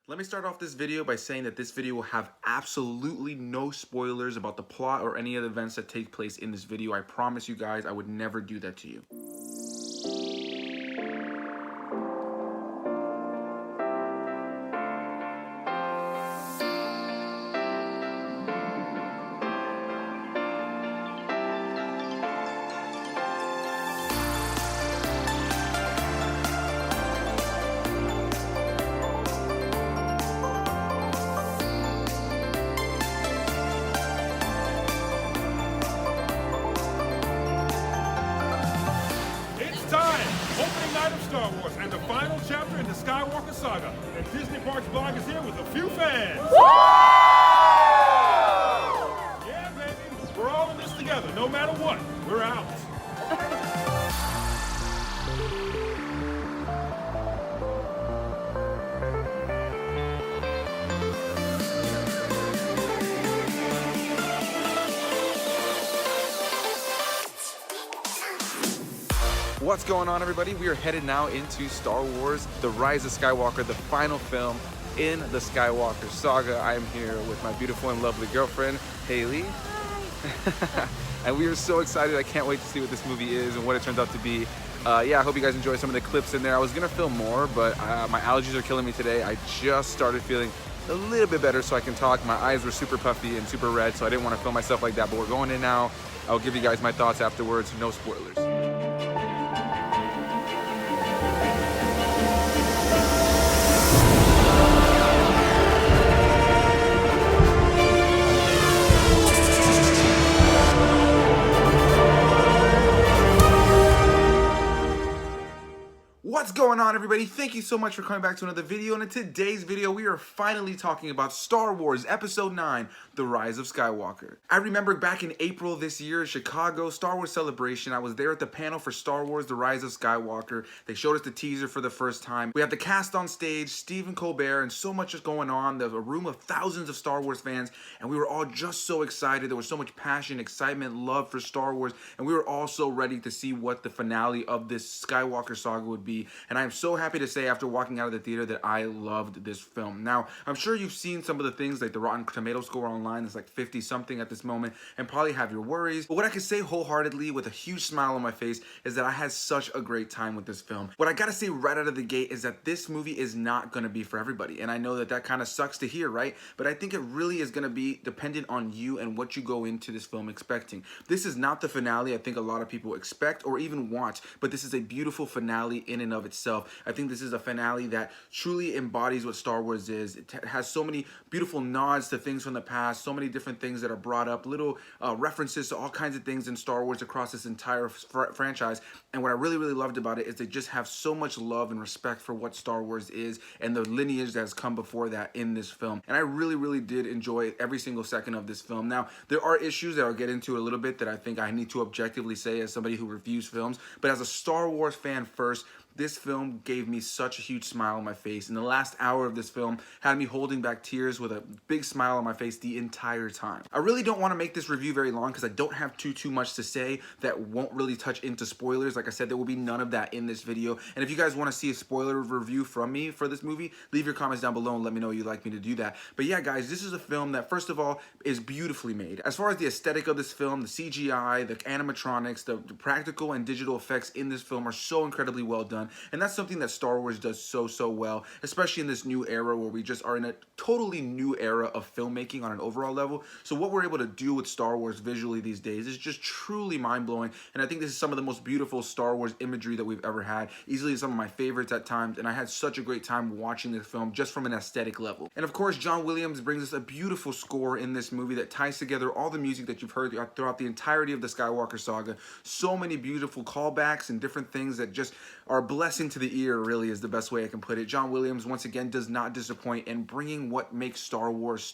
Let me start off this video by saying that this video will have absolutely no spoilers about the plot or any of the events that take place in this video. I promise you guys I would never do that to you. Of Star Wars and the final chapter in the Skywalker saga. And Disney Parks Blog is here with a few fans. Woo! Yeah, baby, we're all in this together. No matter what, we're out. What's going on, everybody? We are headed now into Star Wars, The Rise of Skywalker, the final film in the Skywalker saga. I am here with my beautiful and lovely girlfriend, Haley. Hi. And we are so excited. I can't wait to see what this movie is and what it turns out to be. Yeah, I hope you guys enjoy some of the clips in there. I was gonna film more, but my allergies are killing me today. I just started feeling a little bit better so I can talk. My eyes were super puffy and super red, so I didn't want to film myself like that, but we're going in now. I'll give you guys my thoughts afterwards. No spoilers. What's going on, everybody? Thank you so much for coming back to another video. And in today's video, we are finally talking about Star Wars Episode 9, The Rise of Skywalker. I remember back in April this year in Chicago, Star Wars Celebration, I was there at the panel for Star Wars The Rise of Skywalker. They showed us the teaser for the first time. We had the cast on stage, Stephen Colbert, and so much is going on. There was a room of thousands of Star Wars fans, and we were all just so excited. There was so much passion, excitement, love for Star Wars, and we were all so ready to see what the finale of this Skywalker saga would be. And I am so happy to say after walking out of the theater that I loved this film. Now, I'm sure you've seen some of the things like the Rotten Tomato score online is like 50 something at this moment and probably have your worries. But what I can say wholeheartedly with a huge smile on my face is that I had such a great time with this film. What I gotta say right out of the gate is that this movie is not gonna be for everybody. And I know that that kind of sucks to hear, right? But I think it really is gonna be dependent on you and what you go into this film expecting. This is not the finale I think a lot of people expect or even want, but this is a beautiful finale in and of itself. I think this is a finale that truly embodies what Star Wars is. It has so many beautiful nods to things from the past, so many different things that are brought up, little references to all kinds of things in Star Wars across this entire franchise. And what I really, really loved about it is they just have so much love and respect for what Star Wars is and the lineage that has come before that in this film. And I really, really did enjoy every single second of this film. Now, there are issues that I'll get into a little bit that I think I need to objectively say as somebody who reviews films, but as a Star Wars fan first, this film gave me such a huge smile on my face. And the last hour of this film had me holding back tears with a big smile on my face the entire time. I really don't want to make this review very long because I don't have too much to say that won't really touch into spoilers. Like I said, there will be none of that in this video. And if you guys want to see a spoiler review from me for this movie, leave your comments down below and let me know you'd like me to do that. But yeah, guys, this is a film that, first of all, is beautifully made. As far as the aesthetic of this film, the CGI, the animatronics, the practical and digital effects in this film are so incredibly well done. And that's something that Star Wars does so well, especially in this new era where we just are in a totally new era of filmmaking on an overall level. So what we're able to do with Star Wars visually these days is just truly mind-blowing. And I think this is some of the most beautiful Star Wars imagery that we've ever had. Easily some of my favorites at times. And I had such a great time watching this film just from an aesthetic level. And of course, John Williams brings us a beautiful score in this movie that ties together all the music that you've heard throughout the entirety of the Skywalker saga. So many beautiful callbacks and different things that just are a blessing to the ear, really is the best way I can put it. John Williams, once again, does not disappoint in bringing what makes Star Wars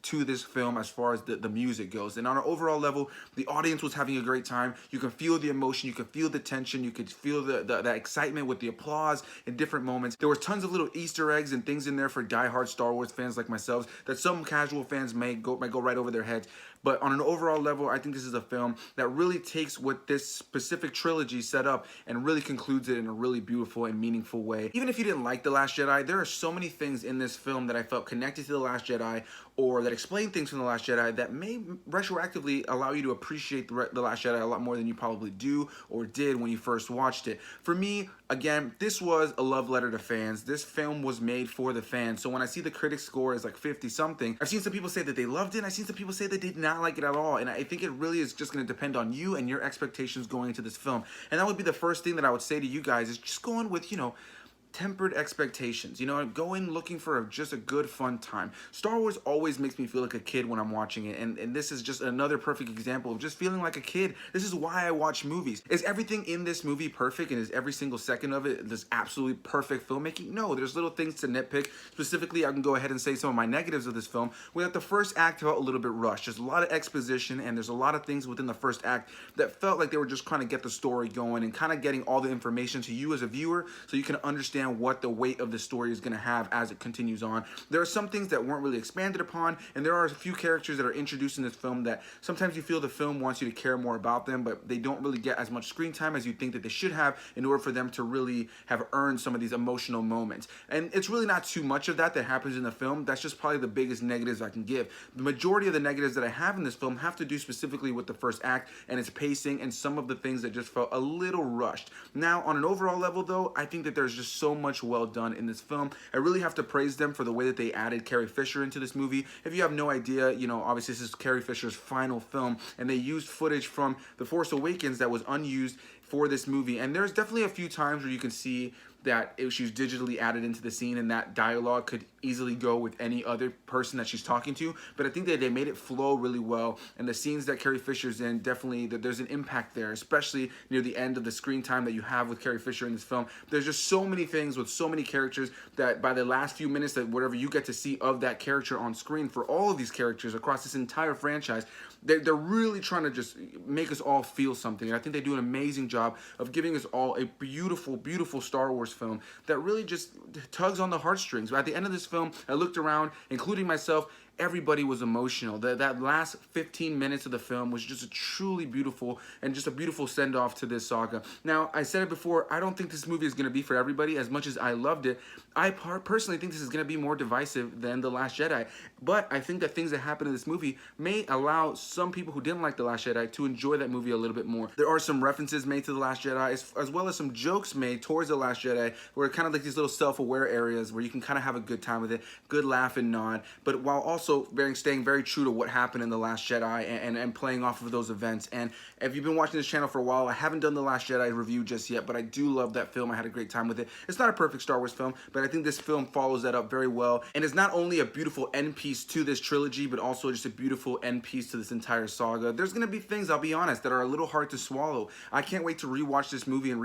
to this film as far as the music goes. And on an overall level, the audience was having a great time. You can feel the emotion, you can feel the tension, you could feel the excitement with the applause in different moments. There were tons of little Easter eggs and things in there for diehard Star Wars fans like myself that some casual fans might go right over their heads. But on an overall level, I think this is a film that really takes what this specific trilogy set up and really concludes it in a really beautiful and meaningful way. Even if you didn't like The Last Jedi, there are so many things in this film that I felt connected to The Last Jedi, or that explain things from The Last Jedi that may retroactively allow you to appreciate The Last Jedi a lot more than you probably do or did when you first watched it. For me, again, this was a love letter to fans. This film was made for the fans. So when I see the critic score is like 50 something, I've seen some people say that they loved it, and I've seen some people say they did not like it at all. And I think it really is just going to depend on you and your expectations going into this film. And that would be the first thing that I would say to you guys, is just go in with, tempered expectations. Go in looking for just a good, fun time. Star Wars always makes me feel like a kid when I'm watching it, and this is just another perfect example of just feeling like a kid. This is why I watch movies. Is everything in this movie perfect, and is every single second of it this absolutely perfect filmmaking? No, there's little things to nitpick. Specifically, I can go ahead and say some of my negatives of this film, where the first act felt a little bit rushed. There's a lot of exposition, and there's a lot of things within the first act that felt like they were just trying to get the story going and kind of getting all the information to you as a viewer so you can understand what the weight of the story is going to have as it continues on. There are some things that weren't really expanded upon, and there are a few characters that are introduced in this film that sometimes you feel the film wants you to care more about them, but they don't really get as much screen time as you think that they should have in order for them to really have earned some of these emotional moments. And it's really not too much of that happens in the film. That's just probably the biggest negatives I can give. The majority of the negatives that I have in this film have to do specifically with the first act and its pacing and some of the things that just felt a little rushed. Now, on an overall level though, I think that there's just so much well done in this film. I really have to praise them for the way that they added Carrie Fisher into this movie. If you have no idea, obviously this is Carrie Fisher's final film, and they used footage from The Force Awakens that was unused for this movie. And there's definitely a few times where you can see that she's digitally added into the scene, and that dialogue could easily go with any other person that she's talking to, but I think that they made it flow really well, and the scenes that Carrie Fisher's in, definitely there's an impact there, especially near the end of the screen time that you have with Carrie Fisher in this film. There's just so many things with so many characters that by the last few minutes, that whatever you get to see of that character on screen for all of these characters across this entire franchise, they're really trying to just make us all feel something. And I think they do an amazing job of giving us all a beautiful, beautiful Star Wars film that really just tugs on the heartstrings. But at the end of this film, I looked around, including myself, everybody was emotional. That last 15 minutes of the film was just a truly beautiful and just a beautiful send-off to this saga. Now, I said it before, I don't think this movie is going to be for everybody. As much as I loved it, I personally think this is going to be more divisive than The Last Jedi. But I think that things that happen in this movie may allow some people who didn't like The Last Jedi to enjoy that movie a little bit more. There are some references made to The Last Jedi, as well as some jokes made towards The Last Jedi, where kind of like these little self-aware areas where you can kind of have a good time with it, good laugh and nod, but while also staying very true to what happened in The Last Jedi and playing off of those events. And if you've been watching this channel for a while, I haven't done The Last Jedi review just yet, but I do love that film. I had a great time with it. It's not a perfect Star Wars film, but I think this film follows that up very well, and is not only a beautiful end piece to this trilogy, but also just a beautiful end piece to this entire saga. There's going to be things, I'll be honest, that are a little hard to swallow. I can't wait to rewatch this movie and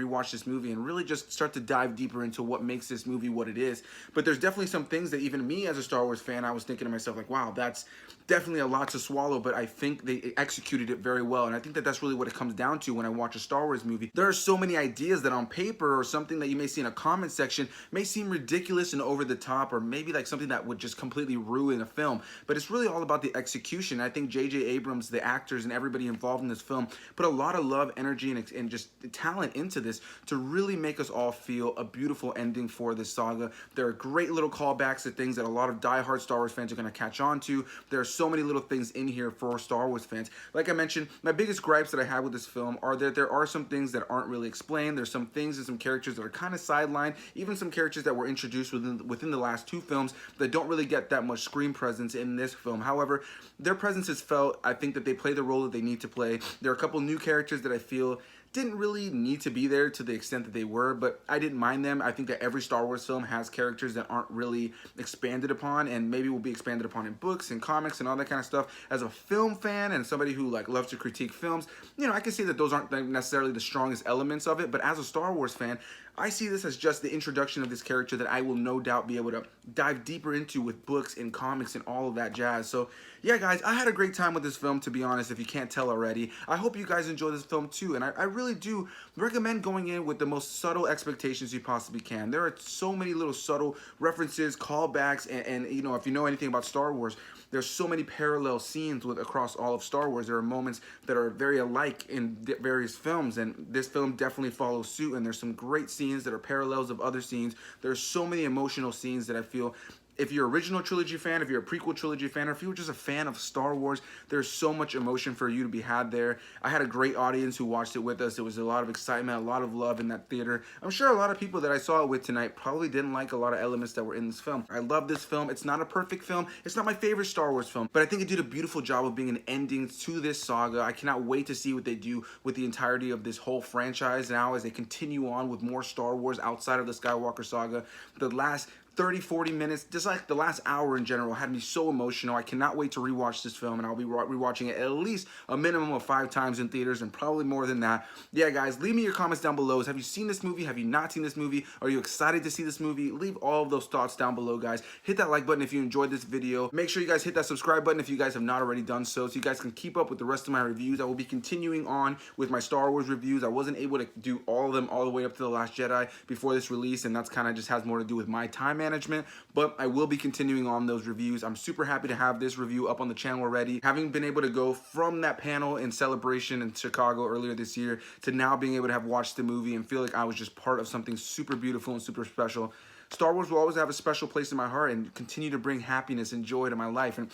really just start to dive deeper into what makes this movie what it is. But there's definitely some things that even me as a Star Wars fan, I was thinking to myself like, wow, that's definitely a lot to swallow, but I think they executed it very well, and I think that that's really what it comes down to when I watch a Star Wars movie. There are so many ideas that on paper or something that you may see in a comment section may seem ridiculous and over the top, or maybe like something that would just completely ruin a film, but it's really all about the execution. I think J.J. Abrams, the actors, and everybody involved in this film put a lot of love, energy, and just talent into this to really make us all feel a beautiful ending for this saga. There are great little callbacks to things that a lot of diehard Star Wars fans are going to catch on to. There are so many little things in here for Star Wars fans. Like I mentioned, my biggest gripes that I have with this film are that there are some things that aren't really explained. There's some things and some characters that are kind of sidelined, even some characters that were introduced within the last two films that don't really get that much screen presence in this film. However, their presence is felt. I think that they play the role that they need to play. There are a couple new characters that I feel didn't really need to be there to the extent that they were, but I didn't mind them. I think that every Star Wars film has characters that aren't really expanded upon, and maybe will be expanded upon in books and comics and all that kind of stuff. As a film fan and somebody who loves to critique films, I can see that those aren't necessarily the strongest elements of it, but as a Star Wars fan, I see this as just the introduction of this character that I will no doubt be able to dive deeper into with books and comics and all of that jazz. So yeah, guys, I had a great time with this film, to be honest, if you can't tell already. I hope you guys enjoy this film too, and I really do recommend going in with the most subtle expectations you possibly can. There are so many little subtle references, callbacks, and if you know anything about Star Wars, there's so many parallel scenes across all of Star Wars. There are moments that are very alike in various films, and this film definitely follows suit, and there's some great scenes scenes that are parallels of other scenes. There's so many emotional scenes that I feel, if you're an original trilogy fan, if you're a prequel trilogy fan, or if you're just a fan of Star Wars, there's so much emotion for you to be had there. I had a great audience who watched it with us. There was a lot of excitement, a lot of love in that theater. I'm sure a lot of people that I saw it with tonight probably didn't like a lot of elements that were in this film. I love this film. It's not a perfect film. It's not my favorite Star Wars film, but I think it did a beautiful job of being an ending to this saga. I cannot wait to see what they do with the entirety of this whole franchise now as they continue on with more Star Wars outside of the Skywalker saga. The last 30-40 minutes, just like the last hour in general, had me so emotional. I cannot wait to rewatch this film, and I'll be rewatching it at least a minimum of 5 times in theaters, and probably more than that. Yeah, guys, leave me your comments down below. Have you seen this movie? Have you not seen this movie? Are you excited to see this movie? Leave all of those thoughts down below, guys. Hit that like button if you enjoyed this video. Make sure you guys hit that subscribe button if you guys have not already done so you guys can keep up with the rest of my reviews. I will be continuing on with my Star Wars reviews. I wasn't able to do all of them all the way up to The Last Jedi before this release, and that's kind of just has more to do with my time management, but I will be continuing on those reviews. I'm super happy to have this review up on the channel already. Having been able to go from that panel in Celebration in Chicago earlier this year to now being able to have watched the movie and feel like I was just part of something super beautiful and super special. Star Wars will always have a special place in my heart and continue to bring happiness and joy to my life. And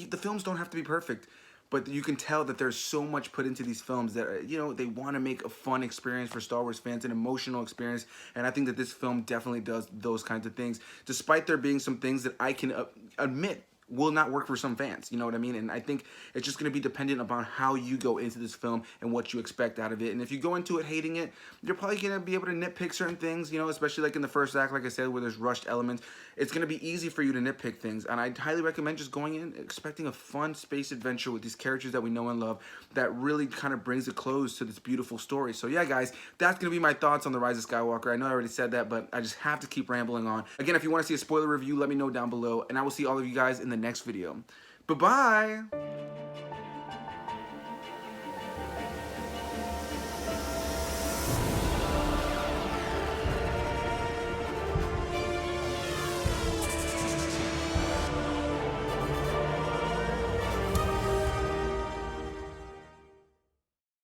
the films don't have to be perfect, but you can tell that there's so much put into these films that, you know, they want to make a fun experience for Star Wars fans, an emotional experience, and I think that this film definitely does those kinds of things, despite there being some things that I can admit will not work for some fans, you know what I mean? And I think it's just going to be dependent upon how you go into this film and what you expect out of it. And if you go into it hating it, you're probably going to be able to nitpick certain things, you know, especially like in the first act, like I said, where there's rushed elements. It's going to be easy for you to nitpick things, and I'd highly recommend just going in expecting a fun space adventure with these characters that we know and love that really kind of brings a close to this beautiful story. So yeah, guys, that's going to be my thoughts on The Rise of Skywalker. I know I already said that, but I just have to keep rambling on. Again, if you want to see a spoiler review, let me know down below, and I will see all of you guys in the next video. Bye-bye!